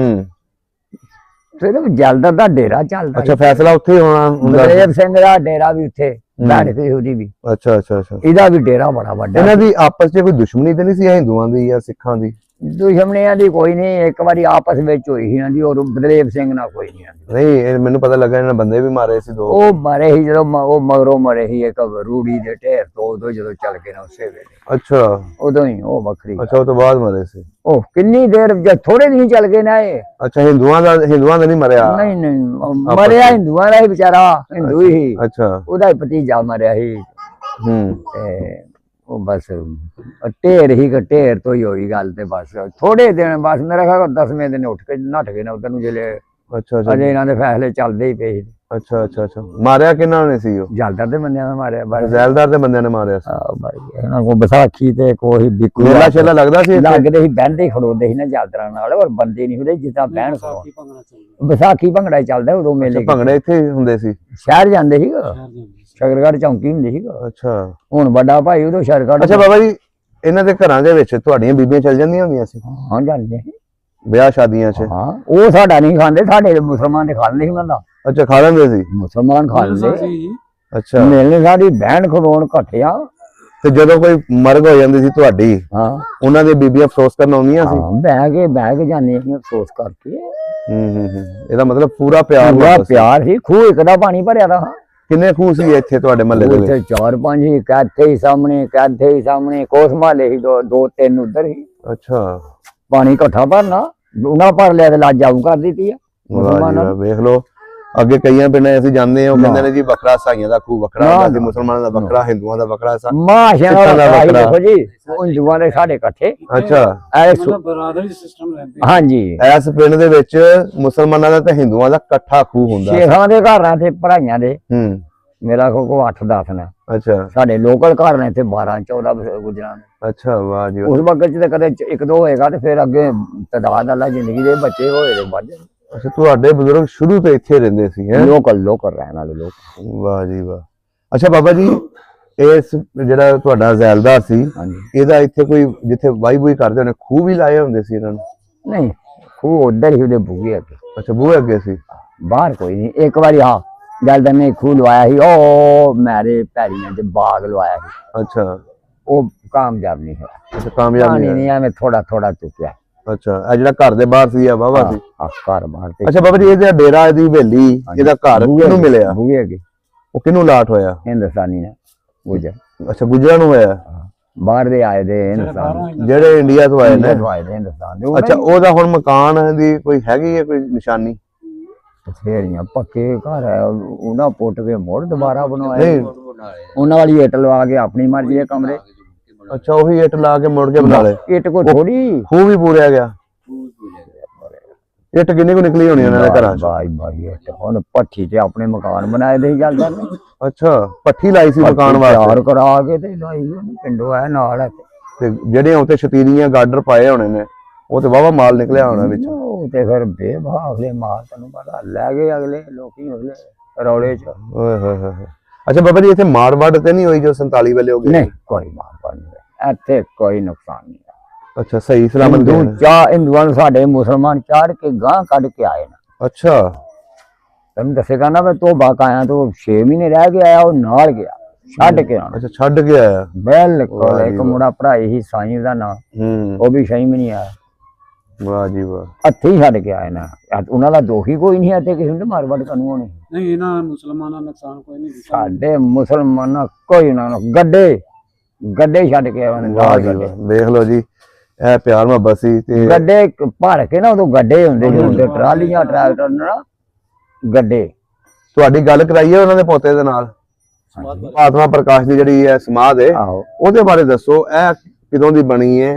ਸਿਰਫ ਜਲਦਰ ਦਾ ਡੇਰਾ ਚੱਲਦਾ। ਅੱਛਾ ਫੈਸਲਾ ਉੱਥੇ ਹੀ ਹੋਣਾ ਹੁੰਦਾ? ਬਲਦੇਵ ਸਿੰਘ ਦਾ ਡੇਰਾ ਵੀ ਉੱਥੇ ਬੈਠ ਕੇ ਉਹਦੀ ਵੀ। ਅੱਛਾ ਅੱਛਾ ਅੱਛਾ ਇਹਦਾ ਵੀ ਡੇਰਾ ਬੜਾ ਵੱਡਾ। ਇਹਨਾਂ ਦੀ ਆਪਸ 'ਚ ਕੋਈ ਦੁਸ਼ਮਣੀ ਤੇ ਨਹੀਂ ਸੀ ਹਿੰਦੂਆਂ ਦੀ ਜਾਂ ਸਿੱਖਾਂ ਦੀ? ਦੁਸ਼ਮਣੀਆਂ ਦੀ ਕੋਈ ਨਹੀਂ। ਇੱਕ ਵਾਰੀ ਆਪਸ ਵਿੱਚ ਹੋਈ ਸੀ ਇਹਨਾਂ ਦੀ, ਔਰ ਬਲਦੇਵ ਸਿੰਘ ਨਾਲ ਕੋਈ ਨਹੀਂ। ਨਹੀਂ ਇਹ ਮੈਨੂੰ ਪਤਾ ਲੱਗਾ ਇਹਨਾਂ ਬੰਦੇ ਵੀ ਮਾਰੇ ਸੀ 2। ਉਹ ਮਰੇ ਸੀ ਜਦੋਂ ਉਹ ਮਗਰੋਂ ਮਰੇ ਸੀ ਇੱਕ ਰੂੜੀ ਦੇ ਢੇਰ ਤੋਂ, ਉਦੋਂ ਜਦੋਂ ਚੱਲ ਗਏ ਨਾ ਉਸੇ ਵੇਲੇ। ਅੱਛਾ ਉਦੋਂ ਹੀ ਉਹ ਵੱਖਰੀ। ਅੱਛਾ ਉਹ ਤੋਂ ਬਾਅਦ ਮਰੇ ਸੀ। ਉਹ ਕਿੰਨੀ ਦੇਰ ਜਦ ਥੋੜੇ ਦਿਨ ਚੱਲ ਗਏ ਨਾ ਇਹ। ਅੱਛਾ ਹਿੰਦੂਆਂ ਦਾ ਨਹੀਂ ਮਰਿਆ? ਨਹੀਂ ਨਹੀਂ ਮਰਿਆ ਹਿੰਦੂਆਂ ਦਾ ਹੀ ਵਿਚਾਰਾ, ਹਿੰਦੂ ਹੀ। ਅੱਛਾ ਉਹਦਾ ਹੀ ਭਤੀਜਾ ਮਰਿਆ ਸੀ। ਤੇ ਉਹ ਬਸ ਢੇਰ ਹੀ ਢੇਰ ਤੋਂ ਹੀ ਹੋਈ ਗੱਲ। ਤੇ ਬਸ ਥੋੜੇ ਦਿਨ ਬਸ ਮੇਰਾ ਖਿਆਲ 10ਵੇਂ ਦਿਨ ਉੱਠ ਕੇ ਨੱਠ ਗਏ ਨਾ ਉਧਰ ਨੂੰ ਜਿਹੜੇ। ਅੱਛਾ ਅੱਛਾ ਅਜੇ ਇਹਨਾਂ ਦੇ ਫੈਸਲੇ ਚੱਲਦੇ ਹੀ ਪਏ। ਅੱਛਾ ਅੱਛਾ ਅੱਛਾ ਮਾਰਿਆ ਕਿਹਨਾਂ ਨੇ ਸੀ? ਉਹ ਜਲਦਰ ਦੇ ਬੰਦਿਆਂ ਨੇ ਮਾਰਿਆ। ਜ਼ੈਲਦਾਰ ਦੇ ਬੰਦਿਆਂ ਨੇ ਮਾਰਿਆ ਸੀ। ਇਹਨਾਂ ਕੋਲ ਵਿਸਾਖੀ ਤੇ ਕੋਈ ਬਿੱਕੂ ਮੇਲਾ ਸ਼ੇਲਾ ਲੱਗਦਾ ਸੀ? ਲੱਗਦੇ ਸੀ, ਬਹਿੰਦੇ ਹੀ ਖੜੋਦੇ ਸੀ ਨਾ ਜਲਦਰਾਂ ਨਾਲ, ਔਰ ਬੰਦੇ ਨਹੀਂ ਹੁੰਦੇ ਜਿੱਦਾਂ ਬਹਿਣ ਖੜੋ। ਵਿਸਾਖੀ ਭੰਗੜਾ ਚੱਲਦਾ ਉਦੋਂ ਮੇਲੇ। ਭੰਗੜੇ ਇੱਥੇ ਹੁੰਦੇ ਸੀ? ਸ਼ਹਿਰ ਜਾਂਦੇ ਸੀ, ਸ਼ਕਰਗੜ੍ਹ ਚੌਂਕੀ ਹੁੰਦੀ ਸੀ। ਅੱਛਾ ਹੁਣ ਵੱਡਾ ਭਾਈ ਉਦੋਂ ਸ਼ਕਰਗੜ੍ਹ। ਅੱਛਾ ਬਾਬਾ ਜੀ ਇਹਨਾਂ ਦੇ ਘਰਾਂ ਦੇ ਵਿੱਚ ਤੁਹਾਡੀਆਂ ਬੀਬੀਆਂ ਚੱਲ ਜਾਂਦੀਆਂ ਹੁੰਦੀਆਂ ਸੀ? ਹਾਂ ਜਾਂਦੇ ਵਿਆਹ ਸ਼ਾਦੀਆਂ 'ਚ? ਹਾਂ ਉਹ ਸਾਡਾ ਨਹੀਂ ਖਾਂਦੇ, ਸਾਡੇ ਮੁਸਲਮਾਨ ਦੇ ਖਾ ਲੈਂਦੇ ਸੀ ਉਹਨਾਂ ਦਾ। ਅੱਛਾ ਖਾ ਲੈਂਦੇ ਸੀ? ਮੁਸਲਮਾਨ ਖਾ ਲੈਂਦੇ। ਅੱਛਾ ਮੇਲੇ ਸਾਡੀ ਬਹਿਣ ਖਲੋਣ ਘਟਿਆ। ਤੇ ਜਦੋਂ ਕੋਈ ਮਰਗ ਹੋ ਜਾਂਦੀ ਸੀ ਤੁਹਾਡੀ, ਹਾਂ ਉਹਨਾਂ ਦੇ ਬੀਬੀਆਂ ਅਫਸੋਸ ਕਰਨ ਆਉਂਦੀਆਂ ਸੀ? ਬਹਿ ਕੇ ਜਾਂਦੀਆਂ ਸੀ ਅਫਸੋਸ ਕਰਕੇ। ਇਹਦਾ ਮਤਲਬ ਪੂਰਾ ਪਿਆਰ ਸੀ। ਖੂਹ ਇੱਕ ਦਾ ਪਾਣੀ ਭਰਿਆ ਦਾ। ਕਿੰਨੇ ਖੂਹ ਸੀ ਇੱਥੇ ਤੁਹਾਡੇ ਮਹੱਲੇ ਦੇ ਵਿੱਚ? 4-5 ਹੀ, ਇੱਥੇ ਹੀ ਸਾਹਮਣੇ ਕੋਸ ਮਹੱਲੇ ਸੀ, 2-3 ਉਧਰ ਹੀ। ਅੱਛਾ ਪਾਣੀ ਇਕੱਠਾ ਭਰਨਾ, ਉਹਨਾਂ ਭਰ ਲਿਆ ਤੇ ਲੱਜ ਜਾਊ ਕਰ ਦਿੱਤੀ ਆ। ਵੇਖ ਲੋ ਅੱਗੇ ਕਈਆਂ ਪਿੰਡਾਂ ਅਸੀਂ ਜਾਂਦੇ ਹਾਂ, ਉਹ ਕਹਿੰਦੇ ਨੇ ਜੀ ਵੱਖਰਾ ਸਾਈਆਂ ਦਾ ਖੂਹ ਵੱਖਰਾ ਹੁੰਦਾ ਸੀ, ਮੁਸਲਮਾਨਾਂ ਦਾ ਵੱਖਰਾ, ਹਿੰਦੂਆਂ ਦਾ ਵੱਖਰਾ। ਮਾਸ਼ਾ ਅੱਲਾਹ ਦੇਖੋ ਜੀ, ਹਿੰਦੂਆਂ ਦੇ ਸਾਡੇ ਇਕੱਠੇ। ਅੱਛਾ ਬਰਾਦਰੀ ਸਿਸਟਮ ਰਹਿੰਦੇ। ਹਾਂਜੀ ਇਸ ਪਿੰਡ ਦੇ ਵਿੱਚ ਮੁਸਲਮਾਨਾਂ ਦਾ ਤੇ ਹਿੰਦੂਆਂ ਦਾ ਇਕੱਠਾ ਖੂਹ ਹੁੰਦਾ। ਸ਼ੇਖਾਂ ਦੇ ਘਰਾਂ ਤੇ ਭਰਾਈਆਂ ਦੇ ਮੇਰਾ ਕੋ 8-10 ਨੇ। ਅੱਛਾ ਸਾਡੇ ਲੋਕਲ ਘਰ ਨੇ ਇੱਥੇ 12-14 ਗੁਜਰਾਂ ਨੇ। ਅੱਛਾ ਵਾਹ ਜੀ। ਉਸ ਵਕਤ ਚ ਕਦੇ 1-2 ਹੋਏਗਾ ਤੇ ਫਿਰ ਅੱਗੇ ਤਦਾਦ ਅੱਲਾ ਜ਼ਿੰਦਗੀ ਦੇ ਬੱਚੇ ਹੋਏ ਨੇ ਵੱਧ। ਅੱਛਾ ਤੁਹਾਡੇ ਬਜ਼ੁਰਗ ਸ਼ੁਰੂ ਤੋਂ ਇੱਥੇ ਰਹਿੰਦੇ ਸੀ? ਲੋਕਲ ਰਹਿਣ ਵਾਲੇ ਲੋਕ। ਵਾਹ ਜੀ ਵਾਹ। ਅੱਛਾ ਬਾਬਾ ਜੀ ਇਸ ਜਿਹੜਾ ਤੁਹਾਡਾ ਜ਼ੈਲਦਾਰ ਸੀ, ਇਹਦਾ ਇੱਥੇ ਕੋਈ ਜਿੱਥੇ ਵਾਈ ਬੂਈ ਕਰਦੇ ਹੋਣੇ ਖੂਹ ਵੀ ਲਾਏ ਹੁੰਦੇ ਸੀ ਇਹਨਾਂ ਨੂੰ? ਨਹੀਂ ਖੂਹ ਉਧਰ ਹੀ ਉਹਦੇ ਬੂਹੇ ਅੱਗੇ। ਅੱਛਾ ਬੂਹੇ ਅੱਗੇ ਸੀ, ਬਾਹਰ ਕੋਈ ਨਹੀਂ। ਇੱਕ ਵਾਰੀ ਹਾਂ ਜਲਦਰ ਨੇ ਖੂਹ ਲਵਾਇਆ ਸੀ, ਉਹ ਮੇਰੇ ਪੈਰੀਆਂ ਚ ਬਾਗ ਲਵਾਇਆ ਸੀ। ਅੱਛਾ ਉਹ ਕਾਮਯਾਬ ਨਹੀਂ ਹੋਇਆ। ਅੱਛਾ ਕਾਮਯਾਬ ਨਹੀਂ ਐਵੇਂ ਥੋੜਾ ਚੁੱਕਿਆ। ਅੱਛਾ ਇਹ ਜਿਹੜਾ ਘਰ ਦੇ ਬਾਹਰ ਸੀ ਬਾਬਾ ਸੀ? ਘਰ ਬਾਹਰ। ਅੱਛਾ ਬਾਬਾ ਜੀ ਇਹਦਾ ਡੇਰਾ, ਇਹਦੀ ਹਵੇਲੀ, ਇਹਦਾ ਘਰ ਕਿਹਨੂੰ ਮਿਲਿਆ? ਬੂਹੇ ਅੱਗੇ। ਉਹ ਕਿਹਨੂੰ ਲਾਟ ਹੋਇਆ? ਹਿੰਦੁਸਤਾਨੀ ਨੇ ਗੁਜਰ। ਅੱਛਾ ਗੁਜਰਾਂ ਨੂੰ ਹੋਇਆ? ਬਾਹਰ ਦੇ ਆਏ ਦੇ ਹਿੰਦੁਸਤਾਨ ਜਿਹੜੇ ਇੰਡੀਆ ਤੋਂ ਆਏ ਨੇ। ਹਿੰਦੁਸਤਾਨ ਦੇ ਅੱਛਾ, ਉਹਦਾ ਹੁਣ ਮਕਾਨ ਦੀ ਕੋਈ ਹੈਗੀ ਹੈ ਕੋਈ ਨਿਸ਼ਾਨੀ? ਫੇਰੀਆਂ ਪੱਕੇ ਘਰ ਹੈ, ਉਹਨਾਂ ਪੁੱਟ ਕੇ ਮੁੜ ਦੁਬਾਰਾ ਬਣਵਾਏ। ਨਹੀਂ, ਉਹਨਾਂ ਵਾਲੀ ਇੱਟ ਲਵਾ ਕੇ ਆਪਣੀ ਮਰਜ਼ੀ ਦੇ ਕਮਰੇ। ਅੱਛਾ, ਉਹੀ ਇੱਟ ਲਾ ਕੇ ਮੁੜ ਕੇ ਬਣਾ ਲਏ। ਇੱਟ ਕੋ ਥੋੜੀ ਖੂਹ ਵੀ ਪੂਰਿਆ ਗਿਆ। ਇੱਟ ਕਿੰਨੀ ਕੁ ਨਿਕਲੀ ਹੋਣੀ ਉਹਨਾਂ ਦੇ ਘਰਾਂ ਚ? ਬਾਈ ਇੱਟ ਹੁਣ ਪੱਠੀ ਤੇ ਆਪਣੇ ਮਕਾਨ ਬਣਾਏ ਦੇ ਚੱਲਦਾ ਨੇ। ਅੱਛਾ, ਪੱਠੀ ਲਾਈ ਸੀ ਮਕਾਨ ਵਾਸਤੇ? ਤਿਆਰ ਕਰਾ ਕੇ ਤੇ ਲਾਈ ਉਹਨੇ, ਪਿੰਡੋਂ ਆਇਆ ਨਾਲ ਹੈ। ਤੇ ਜਿਹੜੇ ਉੱਤੇ ਸ਼ਤੀਰੀਆਂ ਗਾਡਰ ਪਾਏ ਹੋਣੇ ਨੇ, ਉਹ ਤੇ ਵਾਵਾ ਮਾਲ ਨਿਕਲਿਆ ਹੋਣਾ ਵਿੱਚ। ਉਹ ਤੇ ਫਿਰ ਬੇਭਾਵ ਅਗਲੇ ਮਾਲ ਤੈਨੂੰ ਪਤਾ ਲੈ ਗਏ ਅਗਲੇ ਲੋਕੀ ਅਗਲੇ ਰੌਲੇ ਚ। ਓਏ ਹੋਏ ਹੋਏ। ਅੱਛਾ ਬਾਬਾ ਜੀ, ਇੱਥੇ ਮਾਰਵਾੜ ਤੇ ਨਹੀਂ ਹੋਈ ਜੋ 47 ਵੇਲੇ ਹੋ ਗਈ? ਨਹੀਂ, ਕੋਈ ਮਾਰਵਾੜ ਨਹੀਂ, ਇੱਥੇ ਕੋਈ ਨੁਕਸਾਨ ਨਹੀਂ। ਅੱਛਾ, ਸਹੀ ਸਲਾਮਤ ਹਿੰਦੂਆਂ ਨੂੰ ਸਾਡੇ ਮੁਸਲਮਾਨ ਚਾੜ ਕੇ ਗਾਂ ਕੱਢ ਕੇ ਆਏ ਨੇ। ਅੱਛਾ, ਤੈਨੂੰ ਦੱਸੇਗਾ ਨਾ, ਮੈਂ ਤੋਬਾ ਕਾਇਆ ਤੋਂ 6 ਮਹੀਨੇ ਰਹਿ ਕੇ ਆਇਆ, ਉਹ ਨਾਲ ਗਿਆ ਛੱਡ ਕੇ ਆਉਣਾ। ਅੱਛਾ, ਛੱਡ ਕੇ ਆਇਆ। ਬਿਲਕੁਲ। ਇੱਕ ਮੁੰਡਾ ਭਰਾ ਹੀ ਸਾਈਂ ਦਾ ਨਾਂ, ਉਹ ਵੀ ਸਹੀ ਨਹੀਂ ਆਇਆ। ਵਾਹ ਜੀ ਵਾਹ। ਹੱਥੀ ਛੱਡ ਕੇ ਆਏ ਨਾ, ਉਹਨਾਂ ਦਾ ਦੋਖੀ ਕੋਈ ਨਹੀਂ ਇੱਥੇ ਕਿਸੇ ਨੂੰ ਮਾਰਵਾੜ ਕਾਨੂੰਨ ਨਹੀਂ। ਇਹਨਾਂ ਮੁਸਲਮਾਨਾਂ ਨੁਕਸਾਨ ਕੋਈ ਨਹੀਂ ਕੀਤਾ। ਸਾਡੇ ਮੁਸਲਮਾਨਾਂ ਕੋਈ ਨਾ ਗੱਡੇ ਛੱਡ ਕੇ ਆਏ ਨੇ। ਵੇਖ ਲਓ ਜੀ, ਇਹ ਪਿਆਰ ਮੁਹੱਬਤ ਸੀ। ਤੇ ਗੱਡੇ ਭਰ ਕੇ ਨਾ, ਉਦੋਂ ਗੱਡੇ ਹੁੰਦੇ ਸੀ, ਹੁੰਦੇ ਟਰਾਲੀਆਂ ਟਰੈਕਟਰ ਨਾਲ ਗੱਡੇ। ਤੁਹਾਡੀ ਗੱਲ ਕਰਾਈਏ ਉਹਨਾਂ ਦੇ ਪੋਤੇ ਦੇ ਨਾਲ, ਆਤਮਾ ਪ੍ਰਕਾਸ਼ ਦੀ ਜਿਹੜੀ ਹੈ ਸਮਾਧ ਹੈ, ਉਹਦੇ ਬਾਰੇ ਦੱਸੋ। ਇਹ ਕਿਦੋਂ ਦੀ ਬਣੀ ਹੈ?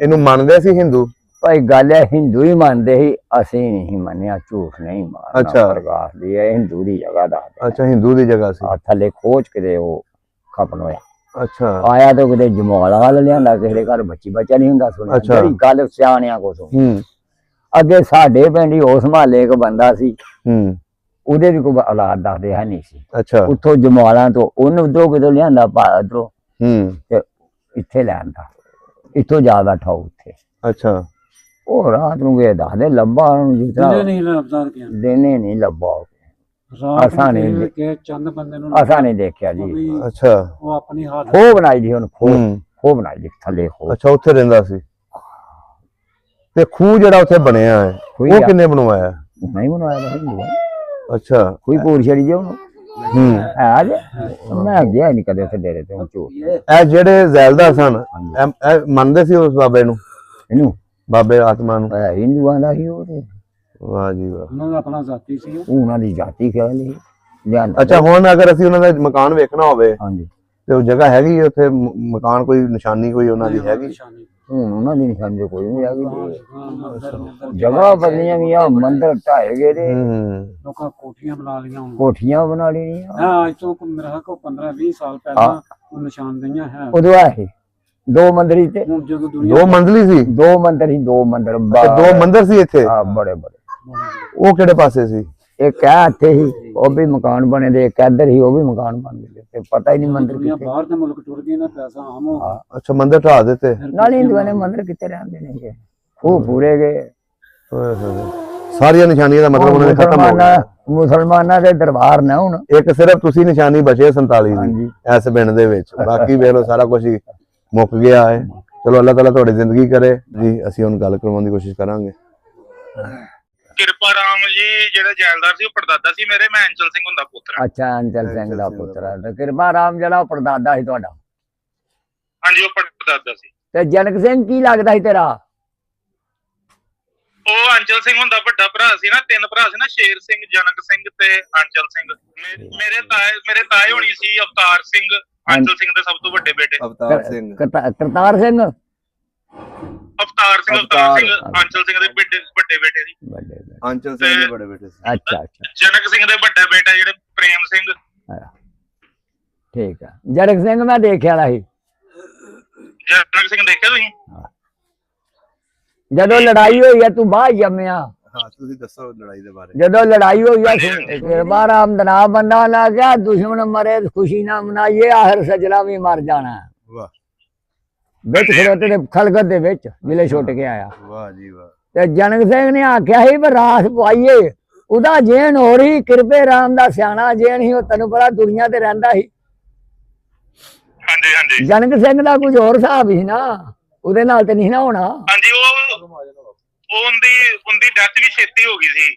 ਇਹਨੂੰ ਮੰਨਦੇ ਸੀ ਹਿੰਦੂ? ਭਾਈ ਗੱਲ ਹੈ, ਹਿੰਦੂ ਹੀ ਮੰਨਦੇ ਸੀ, ਅਸੀਂ ਨਹੀਂ ਮੰਨਿਆ, ਝੂਠ ਨਹੀਂ ਮਾਰਨਾ। ਅੱਛਾ, ਪ੍ਰਕਾਸ਼ ਦੀ ਹੈ, ਹਿੰਦੂ ਦੀ ਜਗ੍ਹਾ ਦਾ। ਅੱਛਾ, ਹਿੰਦੂ ਦੀ ਜਗ੍ਹਾ ਸੀ। ਥੱਲੇ ਖੋਜ ਕਿਤੇ ਉਹ ਖਪਨ ਹੋਇਆ। ਅੱਛਾ, ਆਇਆ ਤਾਂ ਕਿਤੇ ਜਮਾਲ ਵਾਲ ਲਿਆਂਦਾ, ਕਿਸੇ ਦੇ ਘਰ ਬੱਚਾ ਨਹੀਂ ਹੁੰਦਾ। ਸੁਣਿਆ ਜਿਹੜੀ ਗੱਲ ਸਿਆਣਿਆਂ ਕੋਲੋਂ। ਅੱਗੇ ਸਾਡੇ ਪਿੰਡ ਹੀ ਉਸ ਮਹੱਲੇ ਇੱਕ ਬੰਦਾ ਸੀ, ਉਹਦੇ ਵੀ ਕੋਈ ਔਲਾਦ ਦੱਸਦੇ ਹੈ ਨਹੀਂ ਸੀ। ਅੱਛਾ, ਉੱਥੋਂ ਜਮਾਲਾਂ ਤੋਂ ਉਹਨੂੰ ਉਧਰੋਂ ਕਿਤੋਂ ਲਿਆਂਦਾ, ਉਧਰੋਂ ਤੇ ਇੱਥੇ ਲਿਆਂਦਾ, ਇੱਥੋਂ ਜ਼ਿਆਦਾ ਠਾਉ ਉੱਥੇ। ਅੱਛਾ, ਉਹ ਰਾਤ ਨੂੰ ਗਏ ਦੱਸਦੇ ਲੱਭਾ ਜਿਸ ਤਰ੍ਹਾਂ ਦਿਨੇ ਨਹੀਂ ਲੱਭਾ। ਅਸਾਂ ਨਹੀਂ ਦੇਖਿਆ ਜੀ। ਅੱਛਾ, ਉਹ ਆਪਣੀ ਹਾਲਤ ਖੋ ਬਣਾਈ ਜੀ, ਉਹਨੂੰ ਖੋ ਬਣਾਈ ਜੀ ਥੱਲੇ ਖੋ। ਅੱਛਾ, ਉੱਥੇ ਰਹਿੰਦਾ ਸੀ। ਤੇ ਖੂਹ ਜਿਹੜਾ ਉੱਥੇ ਬਣਿਆ ਹੈ, ਉਹ ਕਿੰਨੇ ਬਣਵਾਇਆ? ਨਹੀਂ ਬਣਵਾਇਆ ਹਿੰਦੂ। ਅੱਛਾ, ਕੋਈ ਪੂਰ ਛੜੀ ਜੇ ਉਹਨੂੰ। ਮੈਂ ਗਿਆ ਨਹੀਂ ਕਦੇ ਉੱਥੇ ਡੇਰੇ ਤੇ। ਝੂਠ। ਇਹ ਜਿਹੜੇ ਜ਼ੈਲਦਾਰ ਸਨ, ਇਹ ਮੰਨਦੇ ਸੀ ਉਸ ਬਾਬੇ ਨੂੰ? ਇਹਨੂੰ ਬਾਬੇ ਆਤਮਾ ਨੂੰ? ਹਿੰਦੂਆਂ ਦਾ ਹੀ ਉਹ ਤੇ। ਵਾਹ ਜੀ ਵਾਹ। ਉਹਨਾਂ ਦਾ ਆਪਣਾ ਜਾਤੀ ਸੀ, ਉਹਨਾਂ ਦੀ ਜਾਤੀ ਖਿਆਲ ਨਹੀਂ। ਅੱਛਾ, ਹੁਣ ਅਗਰ ਅਸੀਂ ਉਹਨਾਂ ਦਾ ਮਕਾਨ ਵੇਖਣਾ ਹੋਵੇ, ਹਾਂਜੀ, ਤੇ ਉਹ ਜਗ੍ਹਾ ਹੈਗੀ ਉੱਥੇ ਮਕਾਨ, ਕੋਈ ਨਿਸ਼ਾਨੀ ਕੋਈ ਉਹਨਾਂ ਦੀ ਹੈਗੀ? ਉਹਨਾਂ ਦੀ ਨਿਸ਼ਾਨੀ ਕੋਈ ਨਹੀਂ ਹੈਗੀ। ਜਗ੍ਹਾ ਬਦਲੀਆਂ ਗਈਆਂ, ਮੰਦਿਰ ਢਾਏ ਗਏ ਨੇ, ਲੋਕਾਂ ਕੋਠੀਆਂ ਬਣਾ ਲਈਆਂ, ਕੋਠੀਆਂ ਬਣਾ ਲਈਆਂ। ਅੱਜ ਤੋਂ ਮੇਰਾ ਕੋ 15-20 ਸਾਲ ਪਹਿਲਾਂ ਉਹ ਨਿਸ਼ਾਨਦੇਹੀਆਂ ਹੈ। ਉਦੋਂ ਆਏ 2 ਮੰਦਰੀ ਤੇ। ਹੁਣ ਜਦੋਂ ਦੁਨੀਆ 2 ਮੰਜ਼ਲੀ ਸੀ? 2 ਮੰਦਿਰ ਹੀ, 2 ਮੰਦਿਰ। 2 ਮੰਦਿਰ ਸੀ ਇੱਥੇ? ਹਾਂ, ਬੜੇ ਬੜੇ। ਉਹ ਕਿਹੜੇ ਪਾਸੇ ਸੀ? ਇੱਕ ਹੈ ਇੱਥੇ ਹੀ, ਉਹ ਵੀ ਮਕਾਨ ਬਣੇ ਦੇ। ਇੱਕ ਇੱਧਰ ਹੀ, ਉਹ ਵੀ ਮਕਾਨ ਬਣ ਗਏ ਤੇ ਪਤਾ ਹੀ ਨਹੀਂ ਮੰਦਿਰ ਕਿੱਥੇ। ਬਾਹਰ ਦੇ ਮੁਲਕ ਟੁਰ ਗਏ ਨਾ, ਪੈਸਾ ਆਮ ਹੋ ਗਿਆ। ਅੱਛਾ, ਮੰਦਿਰ ਢਾ ਦਿੱਤੇ ਨਾਲ ਹਿੰਦੂਆਂ ਨੇ। ਮੰਦਿਰ ਕਿੱਥੇ ਰਹਿੰਦੇ ਨੇ, ਉਹ ਪੂਰੇ ਗਏ। ਸਾਰੀਆਂ ਨਿਸ਼ਾਨੀਆਂ ਦਾ ਮਤਲਬ ਉਹਨਾਂ ਨੇ ਖਤਮ ਹੋ ਗਿਆ। ਮੁਸਲਮਾਨਾਂ ਦੇ ਦਰਬਾਰ ਨੇ ਹੁਣ। ਇੱਕ ਸਿਰਫ ਤੁਸੀਂ ਨਿਸ਼ਾਨੀ ਬਚੇ 47 ਦੀ ਇਸ ਪਿੰਡ ਦੇ ਵਿੱਚ, ਬਾਕੀ ਵੇਖ ਲਓ ਸਾਰਾ ਕੁਝ ਹੀ ਮੁੱਕ ਗਿਆ ਹੈ। ਚਲੋ ਅੱਲਾਹ ਤਾਲਾ ਤੁਹਾਡੀ ਜ਼ਿੰਦਗੀ ਕਰੇ ਜੀ। ਅਸੀਂ ਹੁਣ ਗੱਲ ਕਰਵਾਉਣ ਦੀ ਕੋਸ਼ਿਸ਼ ਕਰਾਂਗੇ। ਕਿਰਪਾ ਰਾਮ ਜੀ ਜਿਹੜਾ ਜੈਲਦਾਰ ਸੀ, ਉਹ ਪੜਦਾਦਾ ਸੀ ਮੇਰੇ। ਮੈਂ ਅੰਚਲ ਸਿੰਘ ਹੁੰਦਾ ਪੁੱਤਰ। ਅੱਛਾ, ਅੰਚਲ ਸਿੰਘ ਦਾ ਪੁੱਤਰ ਹੈ। ਤੇ ਕਿਰਪਾ ਰਾਮ ਜਿਹੜਾ ਪੜਦਾਦਾ ਸੀ ਤੁਹਾਡਾ? ਹਾਂਜੀ, ਉਹ ਪੜਦਾਦਾ ਸੀ। ਤੇ ਜਨਕ ਸਿੰਘ ਕੀ ਲੱਗਦਾ ਸੀ ਤੇਰਾ? ਉਹ ਅੰਚਲ ਸਿੰਘ ਹੁੰਦਾ ਵੱਡਾ ਭਰਾ ਸੀ ਨਾ। 3 ਭਰਾ ਸੀ ਨਾ, ਸ਼ੇਰ ਸਿੰਘ, ਜਨਕ ਸਿੰਘ ਤੇ ਅੰਚਲ ਸਿੰਘ। ਮੇਰੇ ਤਾਏ ਹੋਣੀ ਸੀ ਅਵਤਾਰ ਸਿੰਘ, ਅੰਚਲ ਸਿੰਘ ਦੇ ਸਭ ਤੋਂ ਵੱਡੇ ਬੇਟੇ। ਅਵਤਾਰ ਸਿੰਘ, ਕਰਤਾਰ ਸਿੰਘ, ਅਵਤਾਰ ਸਿੰਘ ਅੰਚਲ ਸਿੰਘ ਦੇ ਵੱਡੇ ਬੇਟੇ ਸੀ। ਅੰਚਲ ਸਿੰਘ ਦੇ ਬੜੇ ਬੇਟੇ ਸੀ। ਅੱਛਾ, ਜਨਕ ਸਿੰਘ ਦੇ ਵੱਡਾ ਬੇਟਾ ਜਿਹੜੇ ਪ੍ਰੇਮ ਸਿੰਘ। ਠੀਕ ਆ। ਜਨਕ ਸਿੰਘ ਮੈਂ ਦੇਖਿਆ ਸੀ। ਜਨਕ ਸਿੰਘ ਦੇਖਿਆ ਤੁਸੀਂ? ਜਦੋਂ ਲੜਾਈ ਹੋਈ ਆ, ਤੂੰ ਬਾਹਰ ਜੰਮਿਆ। ਹਾਂ, ਤੁਸੀਂ ਦੱਸੋ ਲੜਾਈ ਦੇ ਬਾਰੇ। ਜਦੋਂ ਲੜਾਈ ਹੋਈ ਆ, ਕਿਰਪਾ ਰਾਮ ਦਾ ਨਾਮ ਬੰਦਾ ਲਾ ਗਿਆ, ਦੁਸ਼ਮਣ ਮਰੇ ਖੁਸ਼ੀ ਨਾ ਮਨਾਈਏ, ਆਖਰ ਸਜਣਾ ਵੀ ਮਰ ਜਾਣਾ। ਵਾਹ। ਵਿੱਚ ਖੜੋਤੇ ਦੇ ਖਲਗਤ ਦੇ ਵਿੱਚ ਮਿਲੇ ਛੁੱਟ ਕੇ ਆਇਆ। ਵਾਹ ਜੀ ਵਾਹ। ਤੇ ਜਨਕ ਸਿੰਘ ਨੇ ਆਖਿਆ ਸੀ ਵੀ ਰਾਸ ਪਵਾਈਏ। ਉਹਦਾ ਜੇਨ ਹੋ ਰਹੀ, ਕਿਰਪੇ ਰਾਮ ਦਾ ਸਿਆਣਾ ਜੇਨ ਸੀ, ਉਹ ਤੈਨੂੰ ਪਤਾ ਦੁਨੀਆ ਤੇ ਰਹਿੰਦਾ ਸੀ। ਹਾਂਜੀ ਹਾਂਜੀ। ਜਨਕ ਸਿੰਘ ਦਾ ਕੁਝ ਹੋਰ ਹਿਸਾਬ ਸੀ ਨਾ, ਉਹਦੇ ਨਾਲ ਤੇ ਨਹੀਂ ਨਾ ਹੋਣਾ। ਹਾਂਜੀ, ਉਹਦੀ ਡੈਥ ਵੀ ਛੇਤੀ ਹੋ ਗਈ ਸੀ।